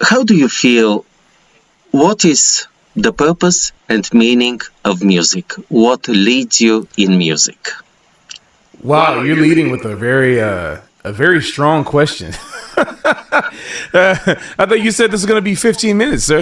how do you feel? What is the purpose and meaning of music? What leads you in music? Wow, you're leading with a very strong question. I thought you said this is going to be 15 minutes, sir.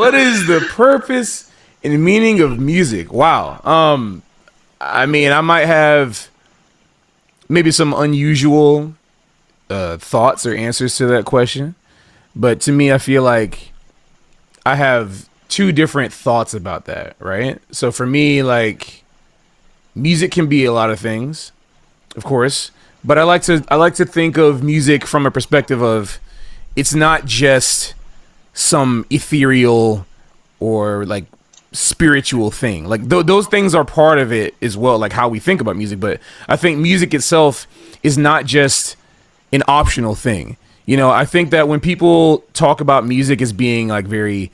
What is the purpose and meaning of music? Wow. I mean, I might have maybe some unusual thoughts or answers to that question, but to me, I feel like I have two different thoughts about that, right? So for me, like, music can be a lot of things, of course, but I like to think of music from a perspective of it's not just some ethereal or like spiritual thing. Like those things are part of it as well, like how we think about music. But I think music itself is not just an optional thing. You know, I think that when people talk about music as being like very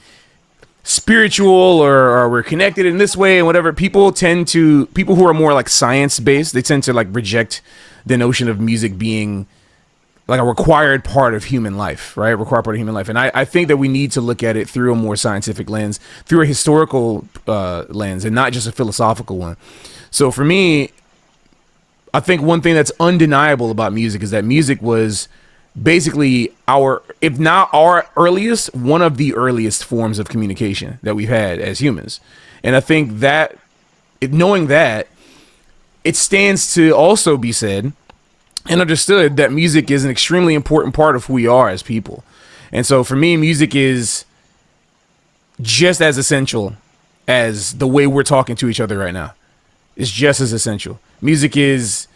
spiritual or we're connected in this way and whatever, people who are more like science based, they tend to like reject the notion of music being like a required part of human life, right? Required part of human life. And I think that we need to look at it through a more scientific lens, through a historical lens, and not just a philosophical one. So for me, I think one thing that's undeniable about music is that music was basically if not our earliest, one of the earliest forms of communication that we've had as humans. And I think that knowing that, it stands to also be said and understood that music is an extremely important part of who we are as people. And so for me, music is just as essential as the way we're talking to each other right now. It's just as essential. Music is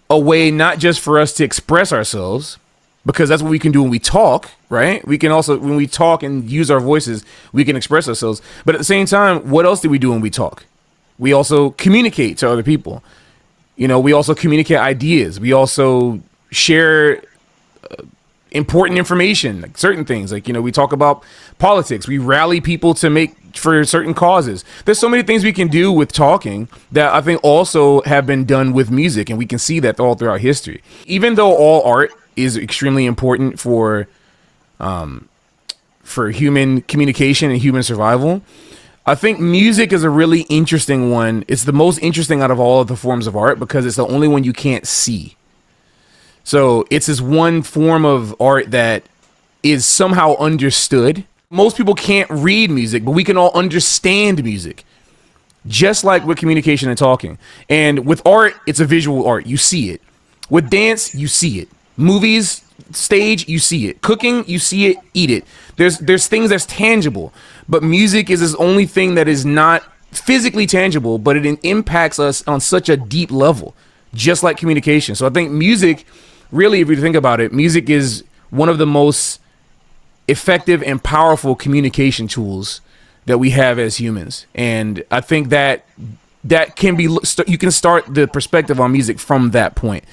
a way not just for us to express ourselves, because that's what we can do when we talk, right? We can also, when we talk and use our voices, we can express ourselves. But at the same time, what else do we do when we talk? We also communicate to other people. You know, we also communicate ideas. We also share important information, like certain things. Like, you know, we talk about politics. We rally people for certain causes. There's so many things we can do with talking that I think also have been done with music, and we can see that all throughout history. Even though all art is extremely important for human communication and human survival, I think music is a really interesting one. It's the most interesting out of all of the forms of art because it's the only one you can't see. So it's this one form of art that is somehow understood. Most people can't read music, but we can all understand music, just like with communication and talking. And with art, it's a visual art. You see it. With dance, you see it. Movies, stage, you see it. Cooking, you see it, eat it. There's things that's tangible, but music is this only thing that is not physically tangible, but it impacts us on such a deep level, just like communication. So I think music, really, if you think about it, music is one of the most effective and powerful communication tools that we have as humans. And I think that can be, you can start the perspective on music from that point.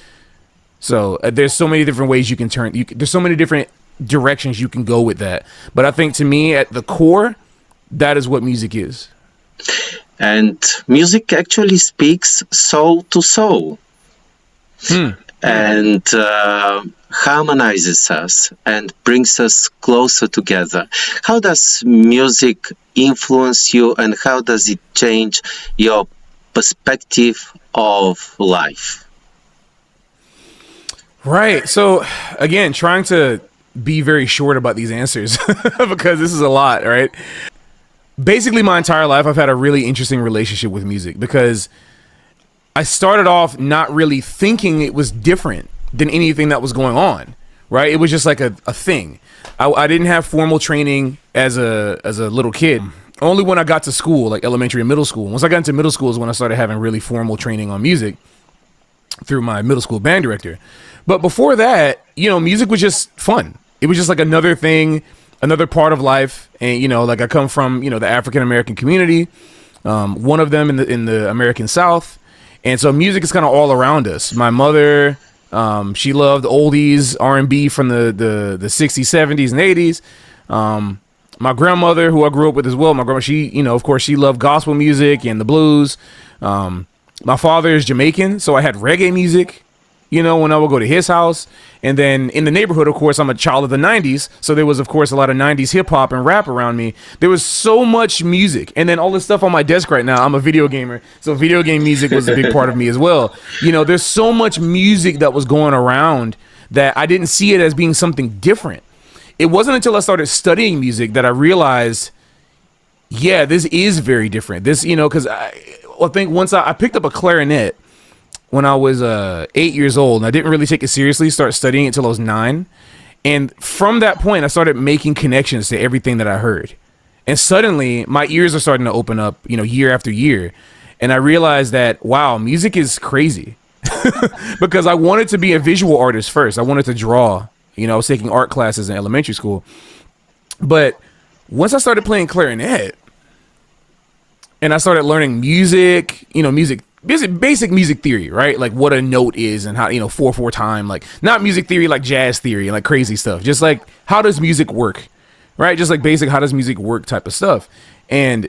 So there's so many different ways you can there's so many different directions you can go with that. But I think to me, at the core, that is what music is. And music actually speaks soul to soul. And harmonizes us and brings us closer together. How does music influence you, and how does it change your perspective of life? Right. So again, trying to be very short about these answers because this is a lot, right? Basically, my entire life, I've had a really interesting relationship with music because I started off not really thinking it was different than anything that was going on, right? It was just like a thing. I didn't have formal training as a little kid. Only when I got to school, like elementary and middle school. Once I got into middle school is when I started having really formal training on music through my middle school band director. But before that, you know, music was just fun. It was just like another thing, another part of life. And, you know, like I come from, you know, the African-American community, one of them in the American South. And so music is kind of all around us. My mother, she loved oldies, R&B from the 60s, 70s, and 80s. My grandmother, who I grew up with as well, my grandma, she, you know, of course, she loved gospel music and the blues. My father is Jamaican, so I had reggae music. when I would go to his house. And then in the neighborhood, of course, I'm a child of the 90s. So there was, of course, a lot of 90s hip hop and rap around me. There was so much music. And then all this stuff on my desk right now, I'm a video gamer. So video game music was a big part of me as well. There's so much music that was going around that I didn't see it as being something different. It wasn't until I started studying music that I realized, yeah, this is very different. This, because I think once I picked up a clarinet when I was 8 years old, and I didn't really take it seriously, start studying it until I was 9. And from that point, I started making connections to everything that I heard. And suddenly, my ears are starting to open up, year after year. And I realized that, wow, music is crazy. Because I wanted to be a visual artist first. I wanted to draw. I was taking art classes in elementary school. But once I started playing clarinet, and I started learning music, basic music theory, right? Like what a note is and how, 4/4 time, like not music theory, like jazz theory and like crazy stuff. Just like, how does music work, right? Just like basic, how does music work type of stuff. And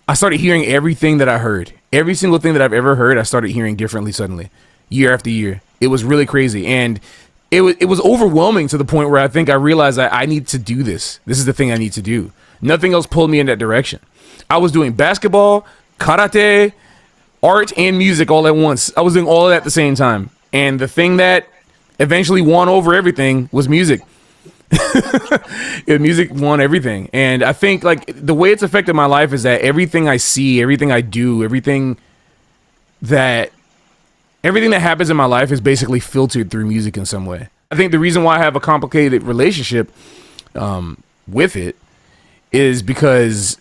I started hearing everything that I heard. Every single thing that I've ever heard, I started hearing differently suddenly, year after year. It was really crazy. And it was overwhelming to the point where I think I realized that I need to do this. This is the thing I need to do. Nothing else pulled me in that direction. I was doing basketball, karate, art, and music all at once. I was doing all of that at the same time. And the thing that eventually won over everything was music. Music won everything. And I think like the way it's affected my life is that everything I see, everything I do, everything that happens in my life is basically filtered through music in some way. I think the reason why I have a complicated relationship with it is because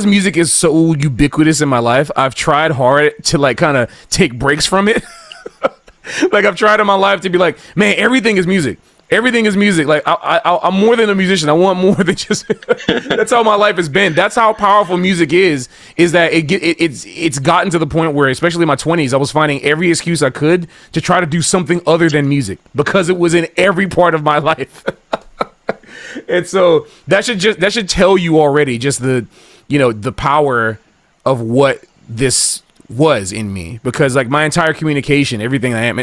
music is so ubiquitous in my life. I've tried hard to like kind of take breaks from it. Like I've tried in my life to be like, man, everything is music. Everything is music. Like I'm more than a musician. I want more than just. That's how my life has been. That's how powerful music is. Is that it's gotten to the point where, especially in my 20s, I was finding every excuse I could to try to do something other than music because it was in every part of my life. And so that should tell you already just the power of what this was in me, because like my entire communication, everything I am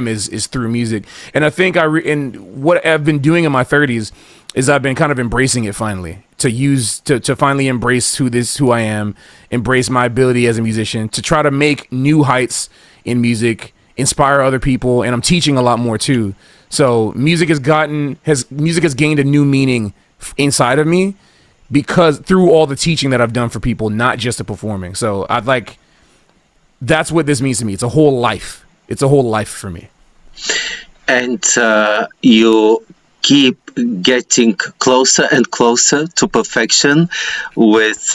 is through music. And I think and what I've been doing in my 30s is I've been kind of embracing it finally, to finally embrace who I am, embrace my ability as a musician, to try to make new heights in music, inspire other people. And I'm teaching a lot more too. So music has gained a new meaning inside of me, because through all the teaching that I've done for people, not just the performing. So that's what this means to me. It's a whole life. It's a whole life for me. And you keep getting closer and closer to perfection with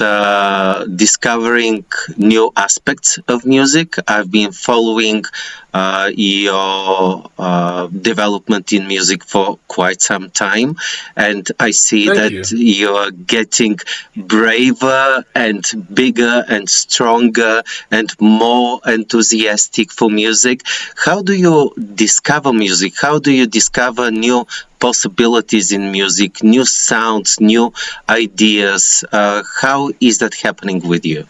discovering new aspects of music. I've been following your development in music for quite some time, and I see that you are getting braver and bigger and stronger and more enthusiastic for music. How do you discover music? How do you discover new possibilities in music, new sounds, new ideas? How is that happening with you?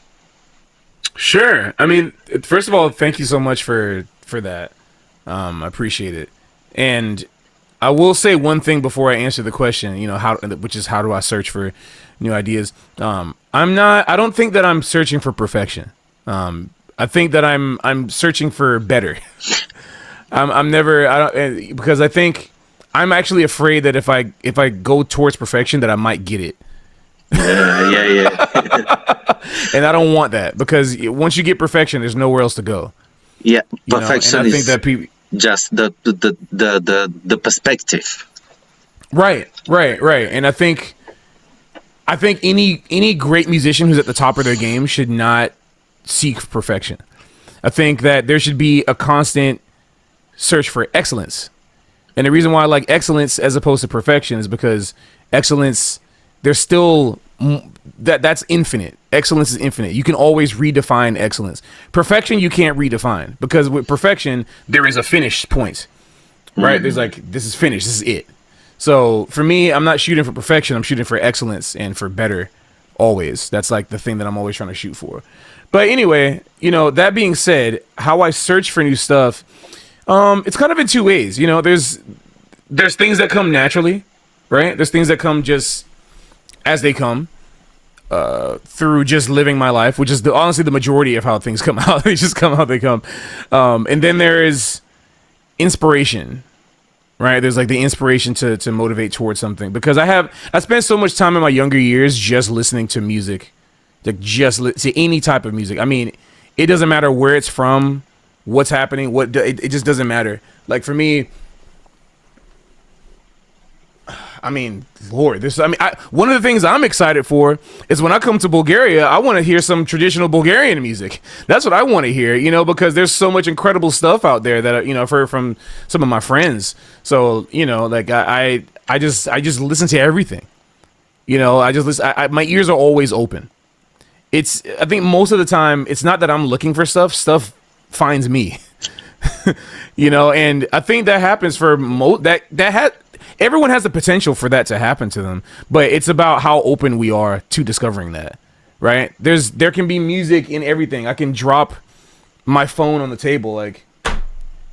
Sure. I mean, first of all, thank you so much for that. I appreciate it. And I will say one thing before I answer the question, how do I search for new ideas? I don't think that I'm searching for perfection. I think that I'm searching for better. Because I think I'm actually afraid that if I go towards perfection, that I might get it. Yeah. And I don't want that, because once you get perfection, there's nowhere else to go. Yeah, perfection and I think that people just the perspective. Right. And I think any great musician who's at the top of their game should not seek perfection. I think that there should be a constant search for excellence. And the reason why I like excellence as opposed to perfection is because excellence, there's still that's infinite. Excellence is infinite. You can always redefine excellence. Perfection you can't redefine, because with perfection there is a finished point, right? There's like, this is finished, this is it. So for me, I'm not shooting for perfection, I'm shooting for excellence and for better always. That's like the thing that I'm always trying to shoot for. But anyway, that being said, how I search for new stuff, it's kind of in two ways. There's things that come naturally, right? There's things that come just as they come, through just living my life, which is honestly the majority of how things come out. They just come how they come. And then there is inspiration, right? There's like the inspiration to motivate towards something, because I spent so much time in my younger years just listening to music, like to any type of music. I mean, it doesn't matter where it's from, what's happening, it just doesn't matter. Like for me, I mean, Lord, one of the things I'm excited for is when I come to Bulgaria, I want to hear some traditional Bulgarian music. That's what I want to hear, because there's so much incredible stuff out there that, I've heard from some of my friends. So, like I just listen to everything, I just listen. My ears are always open. I think most of the time it's not that I'm looking for stuff finds me, and I think that happens for everyone has the potential for that to happen to them, but it's about how open we are to discovering that, right? There can be music in everything. I can drop my phone on the table, and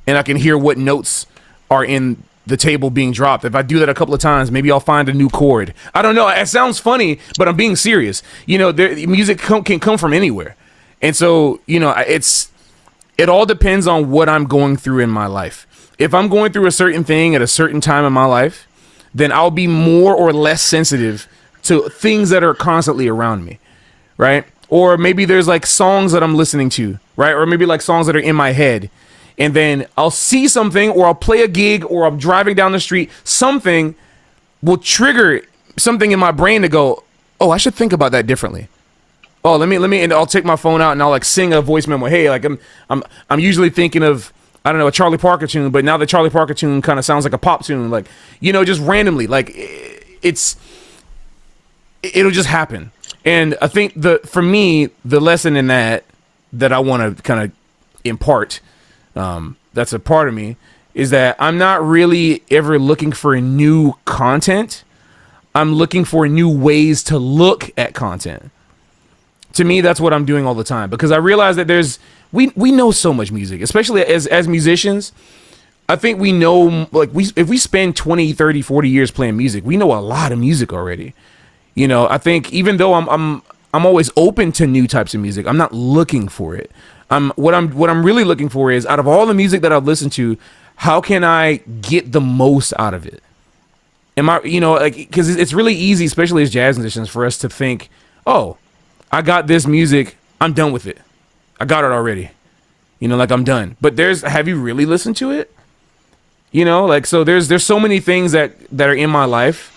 I can hear what notes are in the table being dropped. If I do that a couple of times, maybe I'll find a new chord. I don't know. It sounds funny, but I'm being serious. Music can come from anywhere. And so, it all depends on what I'm going through in my life. If I'm going through a certain thing at a certain time in my life, then I'll be more or less sensitive to things that are constantly around me, right? Or maybe there's like songs that I'm listening to, right? Or maybe like songs that are in my head. And then I'll see something, or I'll play a gig, or I'm driving down the street. Something will trigger something in my brain to go, oh, I should think about that differently. Oh, let me, and I'll take my phone out and I'll like sing a voice memo. Hey, like I'm usually thinking of, I don't know, a Charlie Parker tune, but now the Charlie Parker tune kind of sounds like a pop tune, like, just randomly, like it'll just happen. And I think for me, the lesson in that I want to kind of impart, that's a part of me, is that I'm not really ever looking for new content. I'm looking for new ways to look at content. To me, that's what I'm doing all the time, because I realize that we know so much music, especially as musicians. I think we know, like, if we spend 20, 30, 40 years playing music, we know a lot of music already. I think even though I'm always open to new types of music, I'm not looking for it. What I'm really looking for is, out of all the music that I've listened to, how can I get the most out of it? Because it's really easy, especially as jazz musicians, for us to think, oh, I got this music, I'm done with it. I got it already. Like I'm done. But have you really listened to it? So there's so many things that are in my life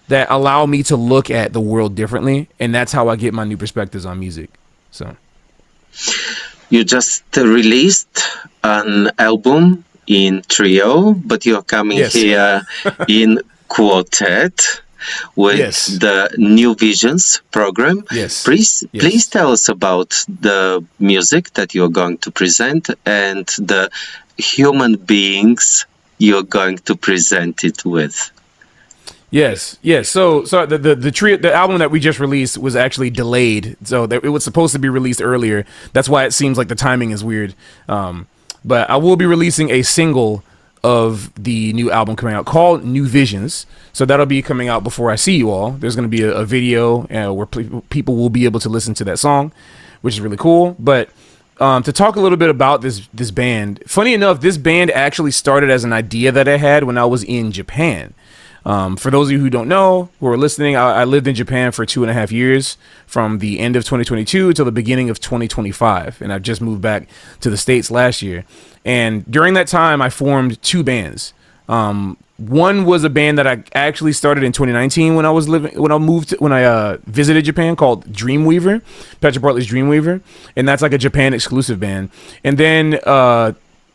that allow me to look at the world differently, and that's how I get my new perspectives on music. So you just released an album in trio, but you're coming here in quartet with the New Visions program. Yes. Please tell us about the music that you're going to present and the human beings you're going to present it with. Yes. So the album that we just released was actually delayed, so it was supposed to be released earlier. That's why it seems like the timing is weird. But I will be releasing a single of the new album coming out called New Visions. So that'll be coming out before I see you all. There's going to be a video where people will be able to listen to that song, which is really cool. But to talk a little bit about this band, funny enough, this band actually started as an idea that I had when I was in Japan. For those of you who don't know, who are listening, I lived in Japan for 2.5 years, from the end of 2022 till the beginning of 2025. And I've just moved back to the States last year. And during that time, I formed two bands. One was a band that I actually started in 2019 when I visited Japan, called Dreamweaver, Patrick Bartley's Dreamweaver. And that's like a Japan exclusive band. And then,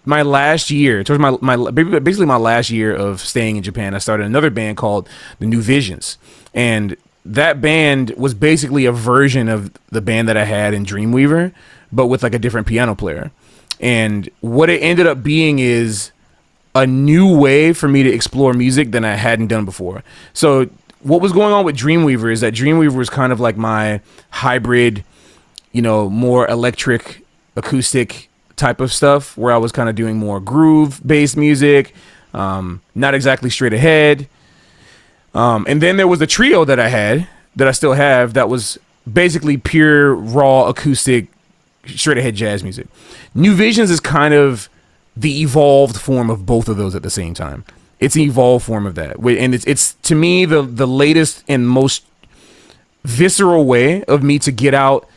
my last year, towards basically my last year of staying in Japan, I started another band called the New Visions. And that band was basically a version of the band that I had in Dreamweaver, but with like a different piano player. And what it ended up being is a new way for me to explore music than I hadn't done before. So what was going on with Dreamweaver is that Dreamweaver was kind of like my hybrid more electric, acoustic type of stuff, where I was kind of doing more groove-based music, not exactly straight ahead. And then there was the trio that I had, that I still have, that was basically pure, raw, acoustic, straight ahead jazz music. New Visions is kind of the evolved form of both of those at the same time. It's an evolved form of that. And it's to me, the latest and most visceral way of me to get out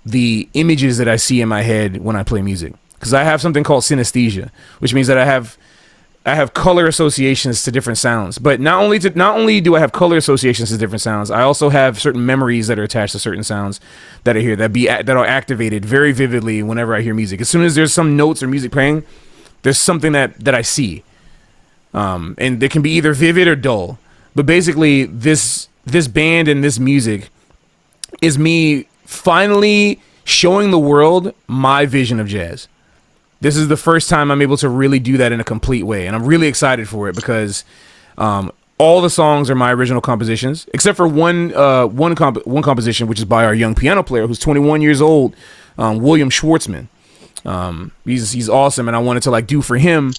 the images that I see in my head when I play music. Because I have something called synesthesia, which means that I have color associations to different sounds. But not only do I have color associations to different sounds, I also have certain memories that are attached to certain sounds that I hear that are activated very vividly whenever I hear music. As soon as there's some notes or music playing, there's something that I see. And it can be either vivid or dull. But basically, this band and this music is me finally showing the world my vision of jazz. This is the first time I'm able to really do that in a complete way, and I'm really excited for it because all the songs are my original compositions, except for one composition, which is by our young piano player who's 21 years old, William Schwartzman. He's awesome, and I wanted to do for him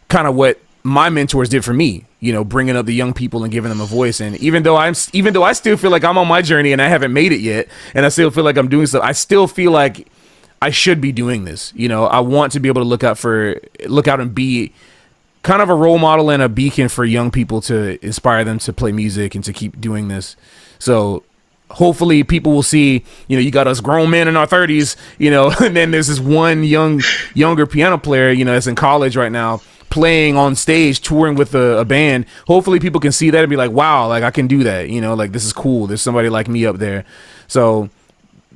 kind of what my mentors did for me, bringing up the young people and giving them a voice. And even though I still feel like I'm on my journey and I haven't made it yet, and I still feel like I'm doing stuff, I still feel like I should be doing this. I want to be able to look out and be kind of a role model and a beacon for young people to inspire them to play music and to keep doing this. So hopefully people will see, you got us grown men in our 30s, and then there's this one younger piano player, that's in college right now, playing on stage, touring with a band. Hopefully people can see that and be like, wow, I can do that. This is cool. There's somebody like me up there. So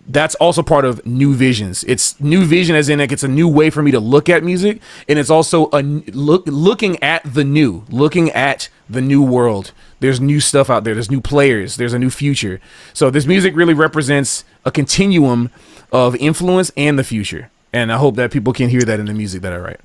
that's also part of New Visions. It's New Vision as in it's a new way for me to look at music. And it's also looking at the new world. There's new stuff out there. There's new players. There's a new future. So this music really represents a continuum of influence and the future. And I hope that people can hear that in the music that I write.